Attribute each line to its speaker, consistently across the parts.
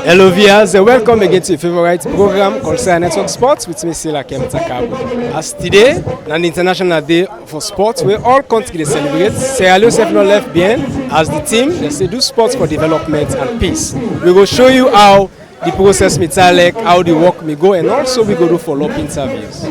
Speaker 1: Hello viewers, welcome again to your favorite program called Sierra Network Sports with me, Sila Kemtakab. As today, an International Day for Sports, where all countries celebrate. Sierra Leone have not left behind. As the team, they say do sports for development and peace. We will show you how the process may take, how the work may go, and also we go do follow-up interviews.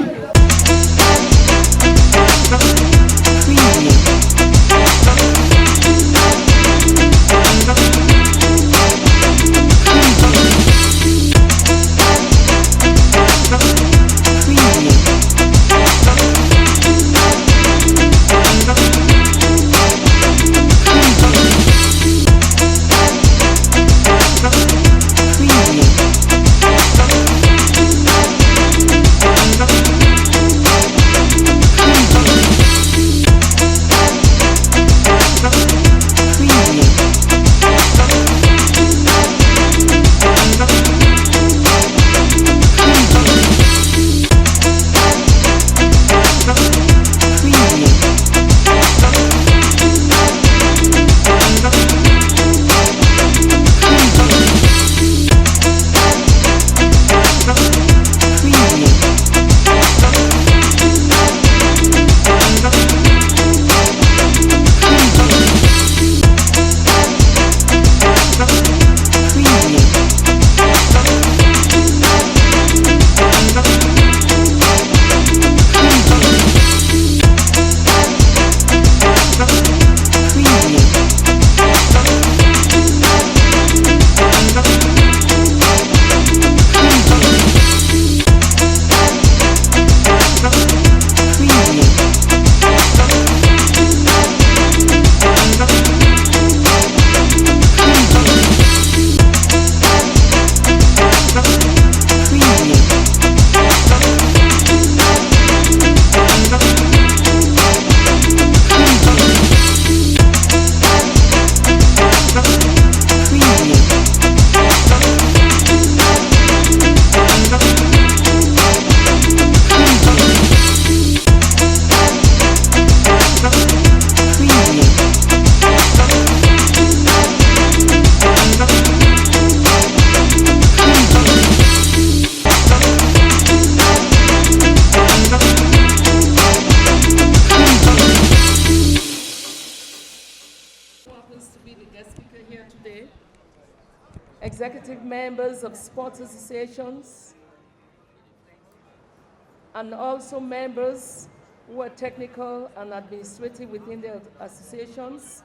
Speaker 2: Executive members of sports associations, and also members who are technical and administrative within their associations,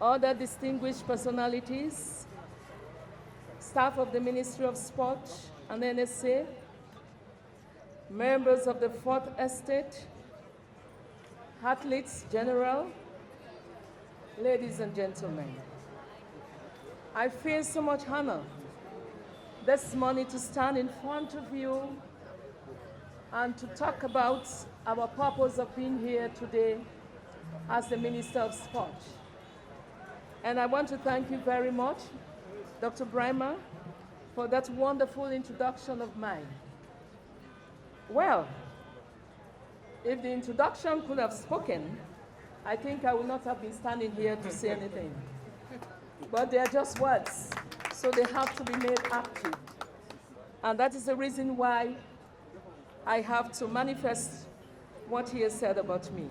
Speaker 2: other distinguished personalities, staff of the Ministry of Sport and NSA, members of the Fourth Estate, athletes general, ladies and gentlemen. I feel so much honor this morning to stand in front of you and to talk about our purpose of being here today as the Minister of Sport. And I want to thank you very much, Dr. Breimer, for that wonderful introduction of mine. Well, if the introduction could have spoken, I think I would not have been standing here to say anything. But they are just words, so they have to be made active. And that is the reason why I have to manifest what he has said about me.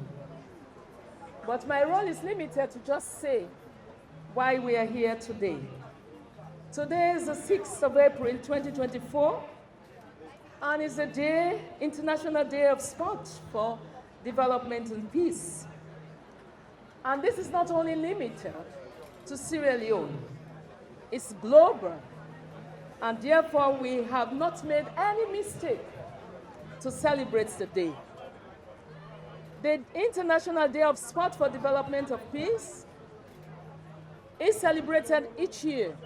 Speaker 2: But my role is limited to just say why we are here today. Today is the 6th of April, 2024, and it's a day, International Day of Sport for Development and Peace. And this is not only limited to Sierra Leone. It's global, and therefore we have not made any mistake to celebrate the day. The International Day of Sport for Development of Peace is celebrated each year,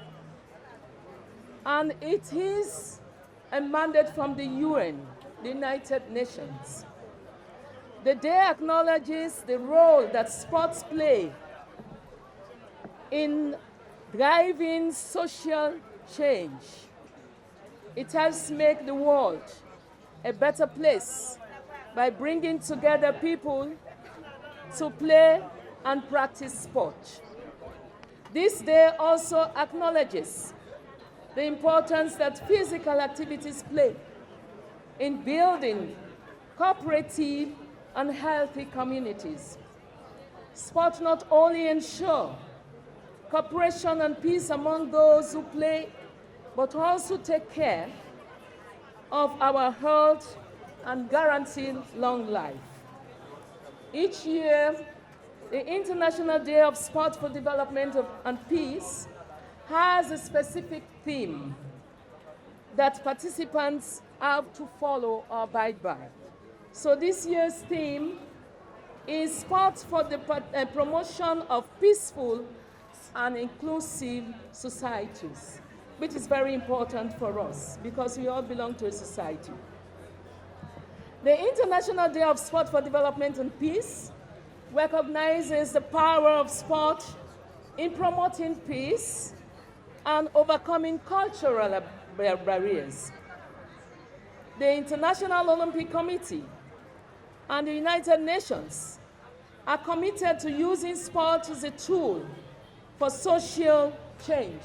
Speaker 2: and it is a mandate from the UN, the United Nations. The day acknowledges the role that sports play in driving social change. It helps make the world a better place by bringing together people to play and practice sport. This day also acknowledges the importance that physical activities play in building cooperative and healthy communities. Sport not only ensure cooperation and peace among those who play, but also take care of our health and guarantee long life. Each year, the International Day of Sport for Development and Peace has a specific theme that participants have to follow or abide by. So this year's theme is Sport for the Promotion of Peaceful and Inclusive Societies, which is very important for us because we all belong to a society. The International Day of Sport for Development and Peace recognizes the power of sport in promoting peace and overcoming cultural barriers. The International Olympic Committee and the United Nations are committed to using sport as a tool for social change.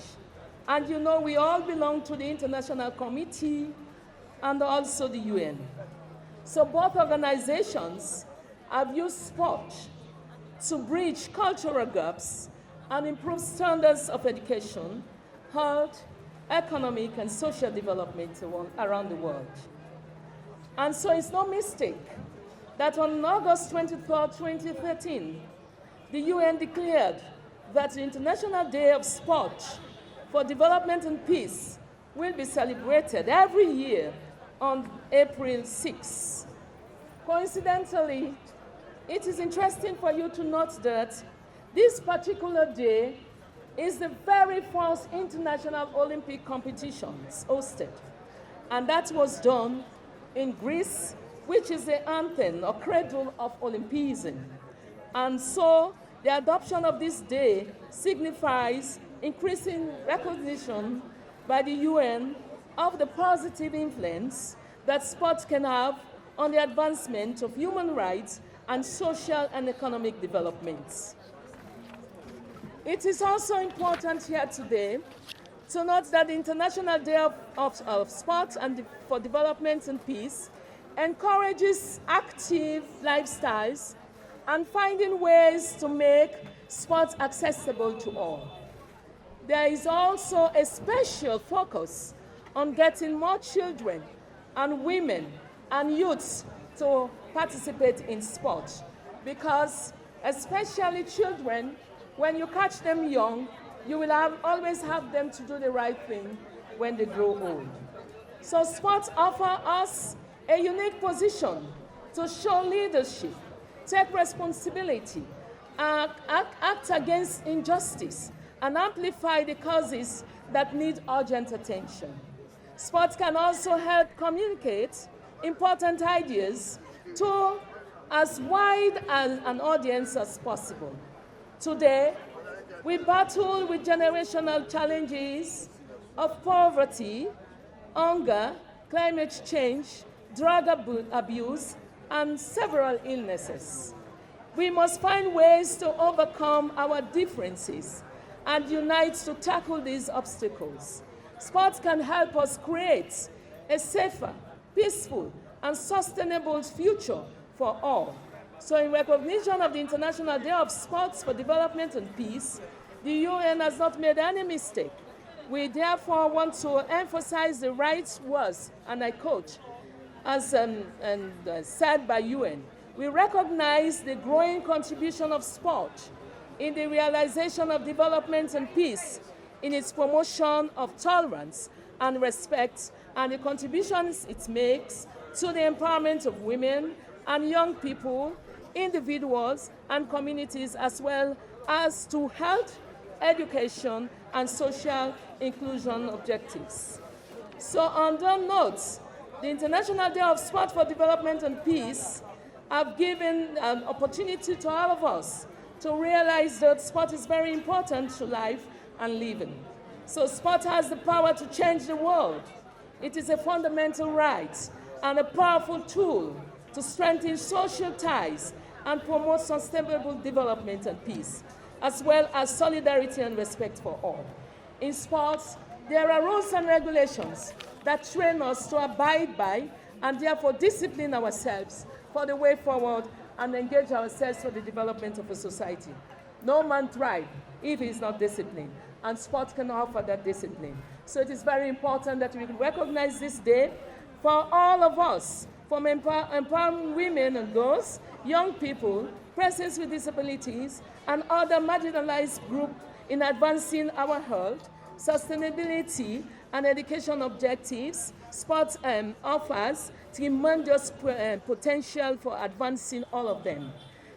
Speaker 2: And you know, we all belong to the International Committee and also the UN. So both organizations have used sport to bridge cultural gaps and improve standards of education, health, economic, and social development around the world. And so it's no mistake that on August 23, 2013, the UN declared that the International Day of Sport for Development and Peace will be celebrated every year on April 6. Coincidentally, it is interesting for you to note that this particular day is the very first international Olympic competitions hosted. And that was done in Greece, which is the anthem or cradle of Olympism. And so the adoption of this day signifies increasing recognition by the UN of the positive influence that sports can have on the advancement of human rights and social and economic developments. It is also important here today to note that the International Day of Sport for Development and Peace encourages active lifestyles and finding ways to make sports accessible to all. There is also a special focus on getting more children and women and youths to participate in sport because especially children, when you catch them young, you will always have them to do the right thing when they grow old. So sports offer us a unique position to show leadership, take responsibility, act against injustice, and amplify the causes that need urgent attention. Sports can also help communicate important ideas to as wide an audience as possible. Today, we battle with generational challenges of poverty, hunger, climate change, drug abuse, and several illnesses. We must find ways to overcome our differences and unite to tackle these obstacles. Sports can help us create a safer, peaceful, and sustainable future for all. So in recognition of the International Day of Sports for Development and Peace, the UN has not made any mistake. We therefore want to emphasize the right words, and I quote, as said by UN, we recognize the growing contribution of sport in the realization of development and peace, in its promotion of tolerance and respect, and the contributions it makes to the empowerment of women and young people, individuals and communities, as well as to health, education, and social inclusion objectives. So on that note, the International Day of Sport for Development and Peace have given an opportunity to all of us to realize that sport is very important to life and living. So sport has the power to change the world. It is a fundamental right and a powerful tool to strengthen social ties and promote sustainable development and peace, as well as solidarity and respect for all. In sports, There are rules and regulations that train us to abide by and therefore discipline ourselves for the way forward and engage ourselves for the development of a society. No man thrives if he is not disciplined, and sport can offer that discipline. So it is very important that we recognize this day for all of us, from empowering women and girls, young people, persons with disabilities, and other marginalized groups in advancing our health, sustainability, and education objectives. Sports offers tremendous potential for advancing all of them.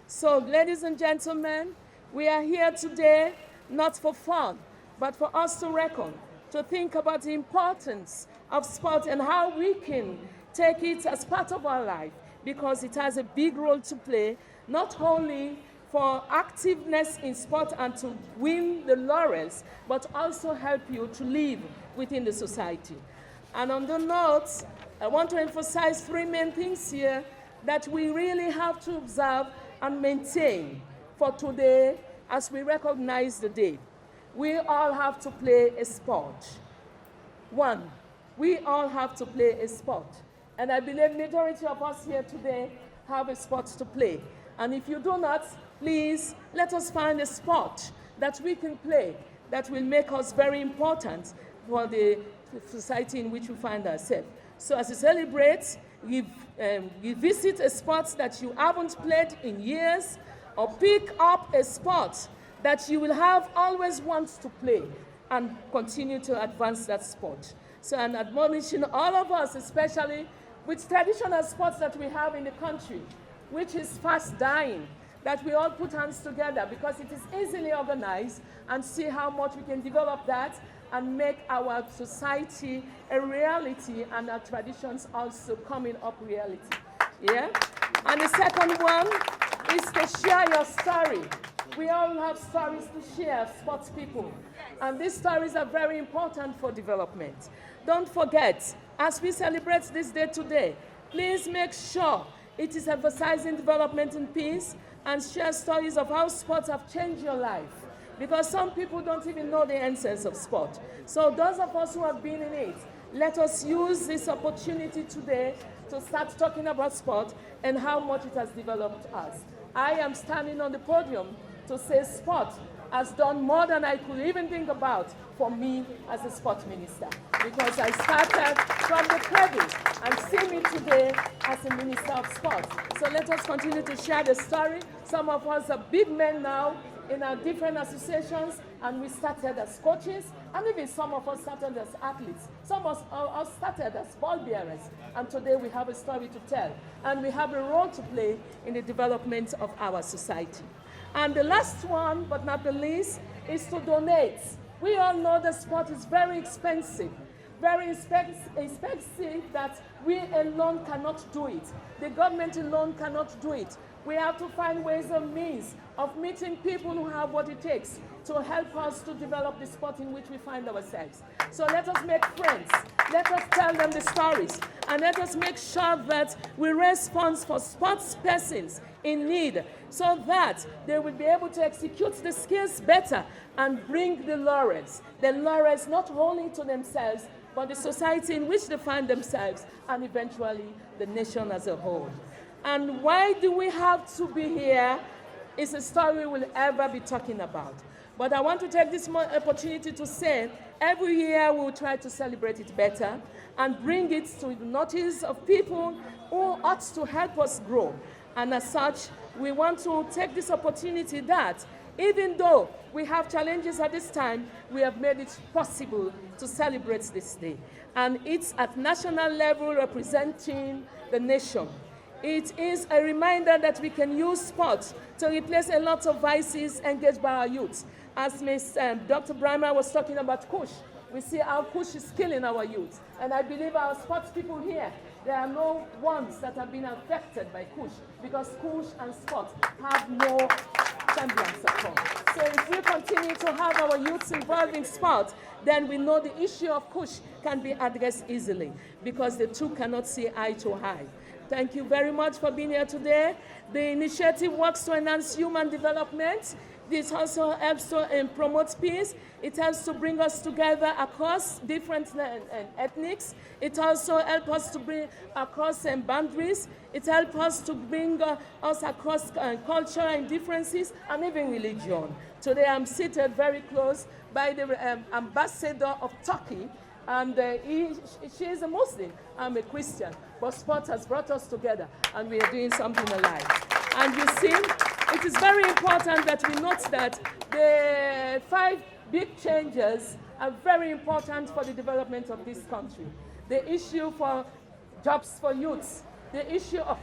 Speaker 2: So, ladies and gentlemen, we are here today not for fun, but for us to reckon, to think about the importance of sport and how we can take it as part of our life, because it has a big role to play, not only for activeness in sport and to win the laurels, but also help you to live within the society. And on the note, I want to emphasize three main things here that we really have to observe and maintain for today as we recognize the day. We all have to play a sport. One, we all have to play a sport. And I believe majority of us here today have a sport to play. And if you do not, please let us find a sport that we can play that will make us very important for the society in which we find ourselves. So as you celebrate, you visit a sport that you haven't played in years, or pick up a sport that you will have always want to play and continue to advance that sport. So I'm admonishing all of us, especially with traditional sports that we have in the country, which is fast dying, that we all put hands together because it is easily organized, and see how much we can develop that and make our society a reality and our traditions also coming up reality. Yeah? And the second one is to share your story. We all have stories to share, sports people. And these stories are very important for development. Don't forget, as we celebrate this day today, please make sure it is emphasizing development and peace, and share stories of how sports have changed your life. Because some people don't even know the essence of sport. So those of us who have been in it, let us use this opportunity today to start talking about sport and how much it has developed us. I am standing on the podium to say sport has done more than I could even think about for me as a sports minister. Because I started from the cradle and see me today as a minister of sport. So let us continue to share the story. Some of us are big men now in our different associations, and we started as coaches, and even some of us started as athletes. Some of us started as ball bearers, and today we have a story to tell, and we have a role to play in the development of our society. And the last one, but not the least, is to donate. We all know that sport is very expensive that we alone cannot do it. The government alone cannot do it. We have to find ways and means of meeting people who have what it takes to help us to develop the sport in which we find ourselves. So let us make friends. Let us tell them the stories. And let us make sure that we raise funds for sports persons in need, so that they will be able to execute the skills better and bring the laurels not only to themselves, but the society in which they find themselves, and eventually the nation as a whole. And why do we have to be here is a story we will ever be talking about. But I want to take this opportunity to say, every year we will try to celebrate it better and bring it to the notice of people who ought to help us grow. And as such, we want to take this opportunity that even though we have challenges at this time, we have made it possible to celebrate this day. And it's at national level representing the nation. It is a reminder that we can use sport to replace a lot of vices engaged by our youth. As Dr. Brahma was talking about Kush, we see how Kush is killing our youth. And I believe our sports people here, there are no ones that have been affected by Kush, because Kush and sport have no semblance at all. So if we continue to have our youths involved in sport, then we know the issue of Kush can be addressed easily, because the two cannot see eye to eye. Thank you very much for being here today. The initiative works to enhance human development, This also helps to promote peace. It helps to bring us together across different ethnics. It also helps us to bring across boundaries. It helps us to bring us across cultural differences and even religion. Today I'm seated very close by the ambassador of Turkey, and she is a Muslim. I'm a Christian, but sport has brought us together, and we are doing something alike. And you see, it is very important that we note that the 5 big changes are very important for the development of this country. The issue for jobs for youths, the issue of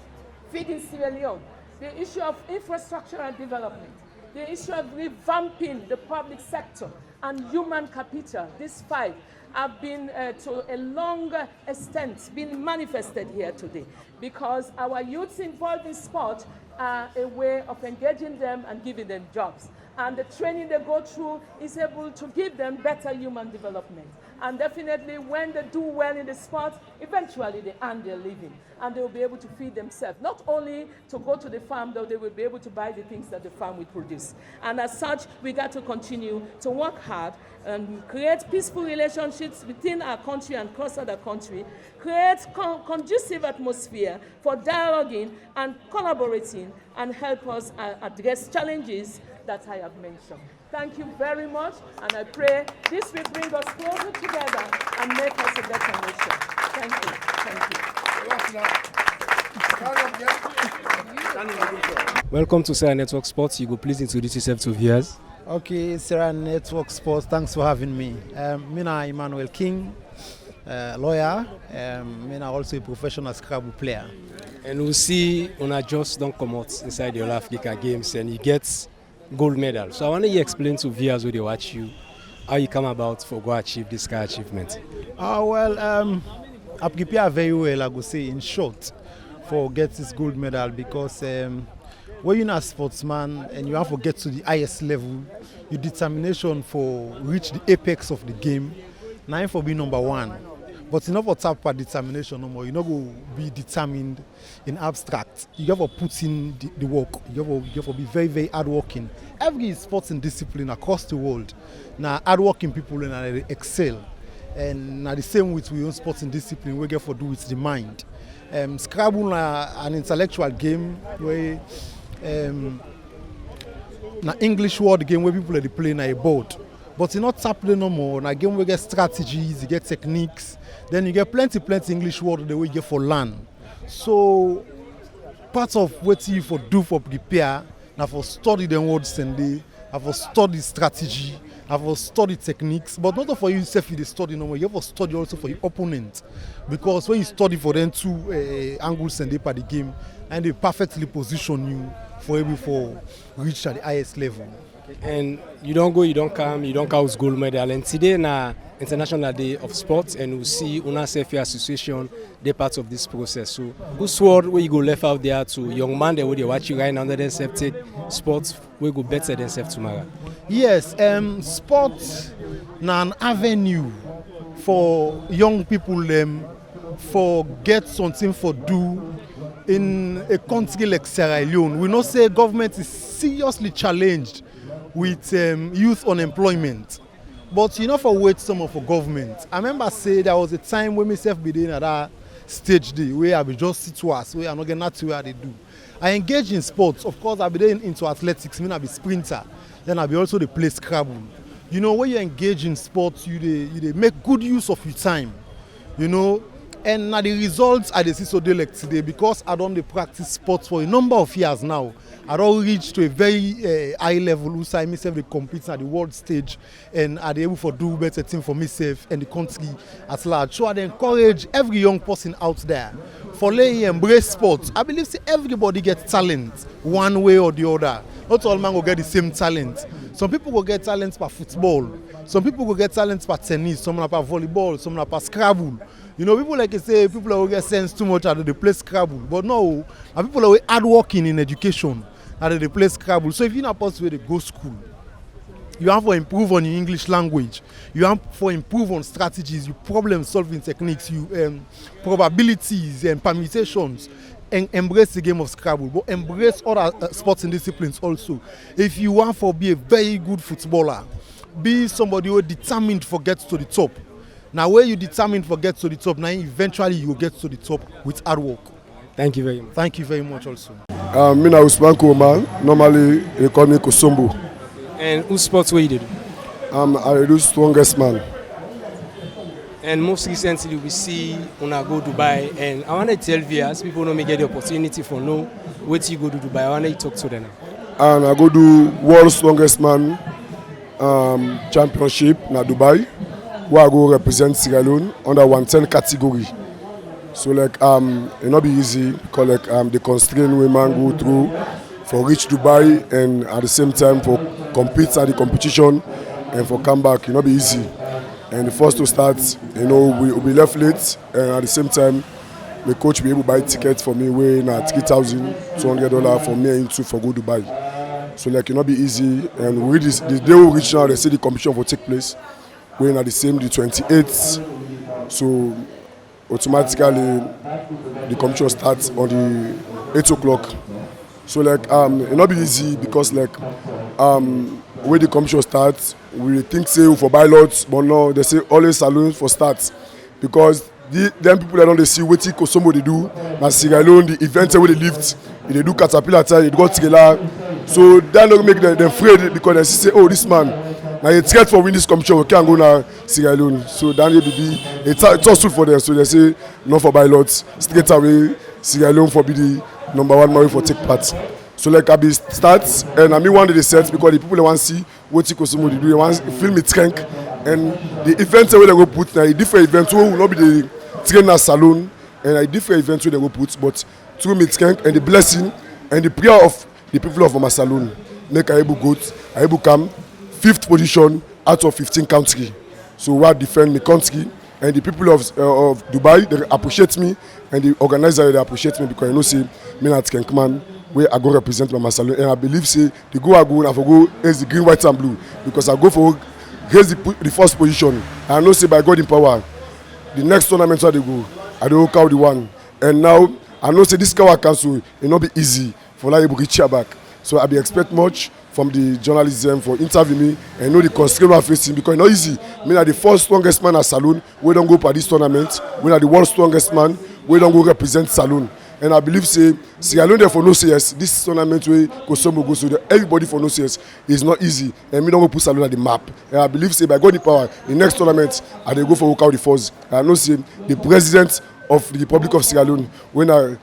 Speaker 2: feeding Sierra Leone, the issue of infrastructural development, the issue of revamping the public sector and human capital. These 5 have been to a longer extent been manifested here today, because our youths involved in sport are a way of engaging them and giving them jobs. And the training they go through is able to give them better human development. And definitely when they do well in the sport, eventually they earn their living and they will be able to feed themselves. Not only to go to the farm, though, they will be able to buy the things that the farm will produce. And as such, we got to continue to work hard and create peaceful relationships within our country and across other country, create conducive atmosphere for dialoguing and collaborating, and help us address challenges that I have mentioned. Thank you very much, and I pray this will bring us closer together and make us a better nation. Thank you. Thank
Speaker 1: you. Welcome to Sarah Network Sports. You go please introduce yourself to viewers.
Speaker 3: Okay, Sarah Network Sports, thanks for having me. I'm Emmanuel King, lawyer. I'm also a professional Scrabble player.
Speaker 1: And we see Una just don't come out inside the All Africa Games and you get gold medal. So I want you to explain to viewers who they watch you how you come about for go achieve this kind of achievement.
Speaker 3: I prepare very well, I would say, in short, for get this gold medal, because when you're a sportsman and you have to get to the highest level, your determination for reach the apex of the game, not for being number 1. But you not for tap for determination no more. You're not going to be determined in abstract. You have to put in the work. You have to be very, very hardworking. Every sports and discipline across the world, now hardworking people and they excel. And now the same with we own sports and discipline, we get for do with the mind. Scrabble an intellectual game where na English word game where people are playing a board. But you not tap no more. Na game we get strategies, you get techniques. Then you get plenty English word the way you get for learn. So part of what you for do for prepare, now for study the words and they have for study strategy, have for study techniques, but not for yourself you study no more. You have to study also for your opponent, because when you study for them 2 angles and they part the game, and they perfectly position you for able for reach at the highest level.
Speaker 1: And you don't go, you don't come, you don't count gold medal. And today na International Day of Sports, and we see Una Selfie Association, they part of this process. So whose word will you go left out there to young man that they watch you right now, that self take sports will go better than self tomorrow?
Speaker 3: Yes, sports na an avenue for young people for get something for do in a country like Sierra Leone. We know say government is seriously challenged with youth unemployment. But you know for wait some of the government. I remember say there was a time when myself be doing at that stage day where I be just sit to us, where I'm not getting that where they do. I engage in sports. Of course, I be then into athletics, I be sprinter. Then I be also the play Scrabble. You know, when you engage in sports, you make good use of your time. You know, and now the results I see so day like today, because I don't practice sports for a number of years now. I don't reach to a very high level who say myself they compete at the world stage, and are able to do better thing for myself and the country at large. So I encourage every young person out there for embrace sports. I believe everybody gets talent one way or the other. Not all men will get the same talent. Some people will get talent for football. Some people will get talent for tennis. Some for volleyball. Some for Scrabble. You know, people like you say, people will get sense too much that they play Scrabble. But no, people are hardworking in education that they play Scrabble. So if you're not possible to go school, you have to improve on your English language. You have to improve on strategies, your problem-solving techniques, you probabilities and permutations. embrace the game of Scrabble, but embrace other sports and disciplines also. If you want to be a very good footballer, be somebody who is determined to get to the top. Now, where you determined to get to the top, now eventually you will get to the top with hard work.
Speaker 1: Thank you very much.
Speaker 3: Thank you very much also.
Speaker 4: Me na Usman Koman. Normally they call me Kosombo.
Speaker 1: And whose sports were you did?
Speaker 4: I do strongest man.
Speaker 1: And most recently we see una go Dubai, and I want to tell viewers, people don't get the opportunity for know what you go to Dubai. I want to talk to them.
Speaker 4: And I go do World Strongest Man Championship na Dubai, where I go represent Sierra Leone under 110 category. So like it not be easy because like the constraint women go through for reach Dubai and at the same time for compete at the competition and for come back, it not be easy. And the first to start, we will be left late, and at the same time, the coach will be able to buy tickets for me weighing at $3,200 for me and to for go Dubai. So like it not be easy. And we the day we reach now, they say the competition will take place weighing at the 28th. So automatically the competition starts on the 8 o'clock. So like it not be easy because like when the competition starts, we think say for buy lots, but no, they say always saloon for starts because them people that don't see what Kosomo they do, na Sierra Leone the event where they lift, they do caterpillar time, they go trailer, so that don't make them afraid because they say, oh, this man now a threat for win this competition, we can't go now Sierra Leone, so that will be it's also for them, so they say no for buy lots, straight away Sierra Leone for be the #1 man for take part. So like I be starts and I mean one day they set because the people they want to see what Kosomo they do, they want to feel me strength, and the events where they go put now a different event will not be the trainer salon and a different event where they go put, but through me strength and the blessing and the prayer of the people of my salon make I able go, I able come 5th position out of 15 countries. So what defend my country, and the people of Dubai they appreciate me, and the organizer they appreciate me because you know say me not Kenkman where I go represent my salon, and I believe say the go I go and I for go is the green, white and blue because I go for raise the first position. And I know say by God in power, the next tournament where they go, I don't count the one. And now I know say this Kawa Council it not be easy for like to reach her back. So I be expect much from the journalism for interview me and know the constraint I'm facing because it's not easy. Me are the first strongest man at Saloon. We don't go for this tournament. We are the world strongest man. We don't go represent Saloon. And I believe say Sierra Leone for no CS. This tournament way Kosomo goes so everybody for no CS is not easy. And we don't go put Saloon at the map. And I believe say by God the power, the next tournament I they go for work out the first. And I know say the president of the Republic of Sierra Leone when I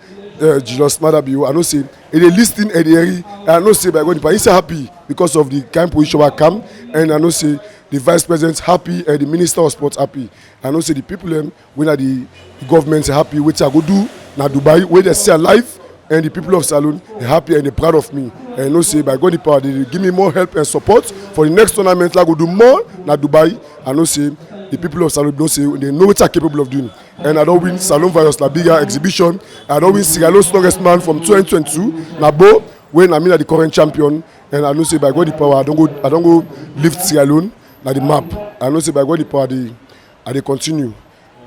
Speaker 4: Jesus Madabiu, I know say it is listing at the area. And I know say by God the power he's happy because of the kind position I come. And I know say the vice president happy and the minister of sports happy. I know say the people when the government happy which I go do. Now Dubai, where they stay alive, and the people of Saloon are happy and they're proud of me. And you know, say by God the power, they give me more help and support for the next tournament. Like we do more now Dubai. I know say the people of Saloon don't say they know what I'm capable of doing. And I don't win Saloon Virus La Bigger exhibition. I don't win Sierra Leone Strongest Man from 2022. Now Bo, when I'm the current champion, and I know say by God the power, I don't go lift Sierra Leone na the map. I know say by God the power, they continue.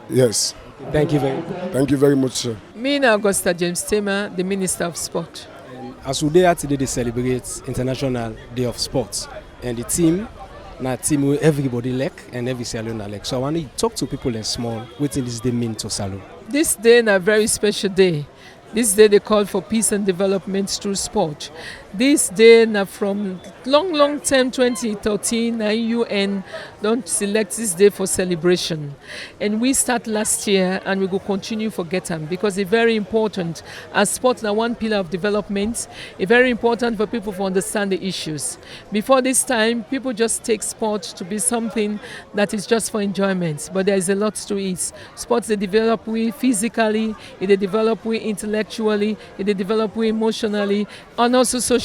Speaker 4: Yes.
Speaker 1: Thank you very much.
Speaker 4: Thank you very much, sir.
Speaker 2: Me and Augusta James Tamer, the Minister of Sport.
Speaker 1: As we are today, they celebrate International Day of Sports, and the team, na team where everybody like and every salon like. So I want to talk to people in small. What does this mean to salon?
Speaker 2: This day is a very special day. This day they call for peace and development through sport. This day now from long time 2013, UN don't select this day for celebration. And we start last year and we will continue for get them because it's very important. As sport now one pillar of development, it's very important for people to understand the issues. Before this time, people just take sport to be something that is just for enjoyment, but there is a lot to it. Sports they develop we physically, they develop we intellectually, they develop we emotionally, and also socially.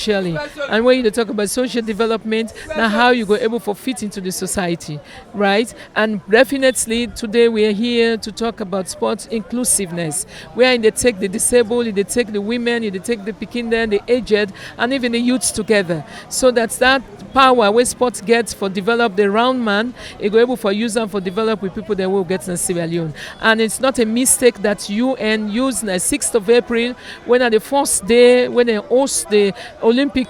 Speaker 2: And when you talk about social development, now how you go able to fit into the society, right? And definitely today we are here to talk about sports inclusiveness, where they take the disabled, they take the women, they take the pikin, the aged, and even the youths together. So that's that power where sports gets for develop the round man, it go able for use them for develop with people that will get in Sierra Leone. And it's not a mistake that UN used the 6th of April April, when at the first day, when they host the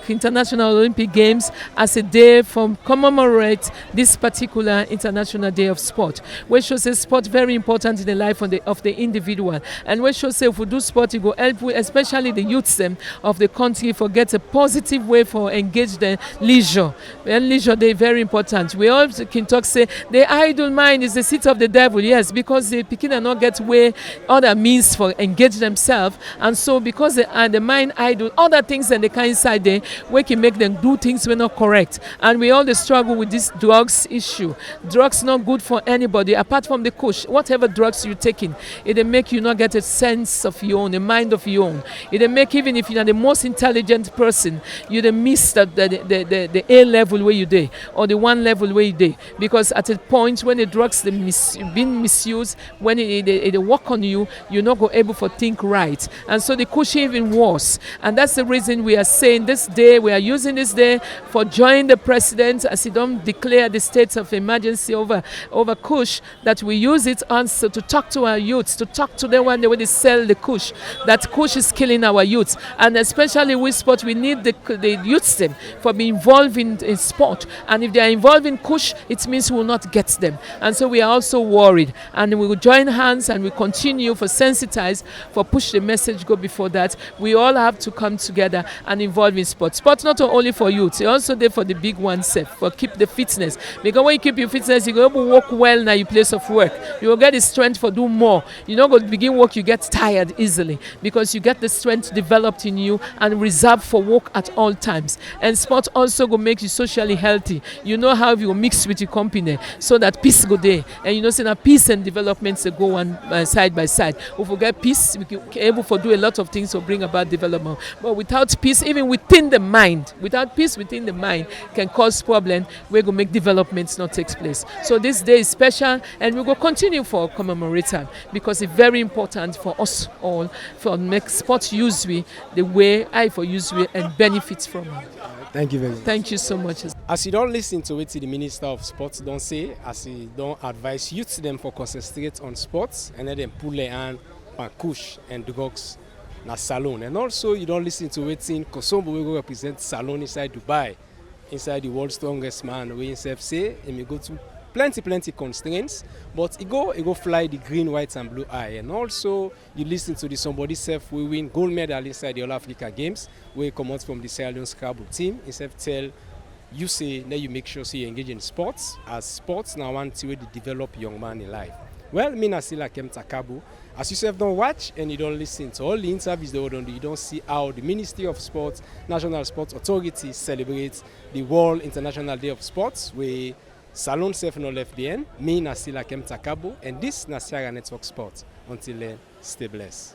Speaker 2: International Olympic Games as a day for commemorate this particular International Day of Sport. We should say sport very important in the life of the individual. And we should say if we do sport, it will help, especially the youths of the country, for get a positive way for engage the leisure. And leisure day very important. We all can talk say the idle mind is the seat of the devil. Yes, because the pikin are not get way other means for engage themselves, and so because the mind idle, other things that they can inside there, we can make them do things we're not correct. And we all the struggle with this drugs issue. Drugs not good for anybody apart from the kush. Whatever drugs you're taking, it'll make you not get a sense of your own, a mind of your own. It'll make, even if you're the most intelligent person, you'll miss the A level where you day, or the one level where you day, because at a point when the drugs being misused, when it work on you, you're not go able to think right. And so the kush even worse. And that's the reason we are saying this day, we are using this day for joining the president as he don't declare the state of emergency over kush, that we use it also to talk to our youths, to talk to them when they sell the kush, that kush is killing our youths. And especially with sport, we need the youths them for being involved in sport. And if they are involved in kush, it means we will not get them. And so we are also worried. And we will join hands and we continue for sensitize, for push the message go before that. We all have to come together and involve in sport. Sport not only for youth, it's also there for the big ones, for keep the fitness. Because when you keep your fitness, you go able to work well now your place of work. You will get the strength for do more. You know, go begin work, you get tired easily because you get the strength developed in you and reserved for work at all times. And sport also go make you socially healthy. You know how you mix with your company so that peace go there. And you know, say that peace and development they go on side by side. If we get peace, we can able to do a lot of things to bring about development. But without peace, even within the mind, without peace within the mind, can cause problems. We're going to make developments not take place. So this day is special, and we will continue for commemorate time because it's very important for us all for make sport use we the way I for use we and benefits from it.
Speaker 1: Thank you very much.
Speaker 2: Thank you so much.
Speaker 1: As you don't listen to what the Minister of Sports don't say, as he don't advise youth them for concentrate on sports and let them pull their hand on kush and drugs na salon. And also you don't listen to what Kosombo will represent salon inside Dubai, inside the world's strongest man, where himself say he may go to plenty constraints, but he go fly the green, white and blue eye. And also you listen to the somebody self we win gold medal inside the All Africa Games, where he comes from the Sierra Leone Scrabble team. Himself tell you say that you make sure so you engage in sports, as sports now want to develop young man in life. Well, me na still like Takabu. As you self don't watch and you don't listen to all the interviews they don't do, you don't see how the Ministry of Sports, National Sports Authority celebrates the World International Day of Sports, where Salon self no left behind. Me na still like Takabu, and this na Sierra Network Sports. Until then, stay blessed.